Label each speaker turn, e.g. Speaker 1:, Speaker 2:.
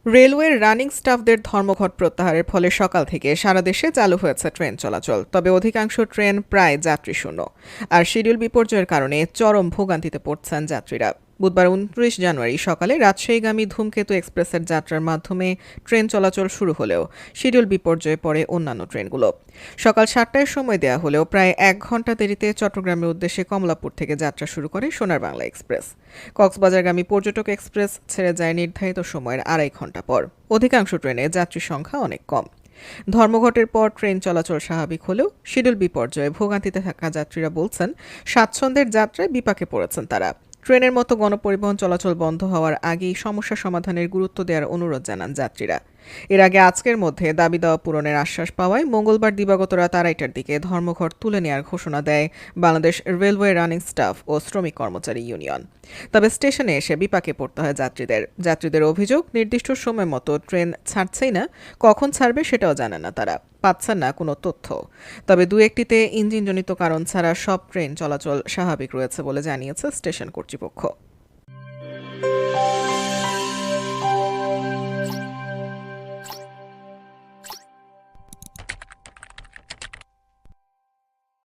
Speaker 1: রেলওয়ের রানিং স্টাফদের ধর্মঘট প্রত্যাহারের ফলে সকাল থেকে সারা দেশে চালু হয়েছে ট্রেন চলাচল। তবে অধিকাংশ ট্রেন প্রায় যাত্রীশূন্য। আর শিডিউল বিপর্যয়ের কারণে চরম ভোগান্তিতে পড়ছেন যাত্রীরা। বুধবার ২৯ জানুয়ারি সকালে রাজশাহীগামী ধূমকেতু এক্সপ্রেসের যাত্রার মাধ্যমে ট্রেন চলাচল শুরু হলেও শিডিউল বিপর্যয়ে পড়ে অন্যান্য ট্রেনগুলো। সকাল ৭টায় সময় দেওয়া হলেও প্রায় ১ ঘণ্টা দেরিতে চট্টগ্রামের উদ্দেশ্যে কমলাপুর থেকে যাত্রা শুরু করে সোনার বাংলা এক্সপ্রেস। কক্সবাজারগামী পর্যটক এক্সপ্রেস ছেড়ে যায় নির্ধারিত সময়ের ২.৫ ঘণ্টা পর। অধিকাংশ ট্রেনে যাত্রীর সংখ্যা অনেক কম। ধর্মঘটের পর ট্রেন চলাচল স্বাভাবিক হলেও শিডিউল বিপর্যয়ে ভোগান্তিতে থাকা যাত্রীরা বলছেন, স্বাচ্ছন্দ্যের যাত্রায় বিপাকে পড়েছেন তারা। ট্রেনের মতো গণপরিবহন চলাচল বন্ধ হওয়ার আগেই সমস্যা সমাধানের গুরুত্ব দেওয়ার অনুরোধ জানান যাত্রীরা। এর আগে আজকের মধ্যে দাবি দেওয়া পূরণের আশ্বাস পাওয়ায় মঙ্গলবার দিবাগত রাত ২:৩০টার দিকে ধর্মঘট তুলে নেওয়ার ঘোষণা দেয় বাংলাদেশ রেলওয়ে রানিং স্টাফ ও শ্রমিক কর্মচারী ইউনিয়ন। তবে স্টেশনে এসে বিপাকে পড়তে হয় যাত্রীদের অভিযোগ, নির্দিষ্ট সময় মতো ট্রেন ছাড়ছেই না, কখন ছাড়বে সেটাও জানেন না তারা, পাচ্ছেন না কোনো তথ্য। তবে দু একটিতে ইঞ্জিনজনিত কারণ ছাড়া সব ট্রেন চলাচল স্বাভাবিক রয়েছে বলে জানিয়েছে স্টেশন কর্তৃপক্ষ।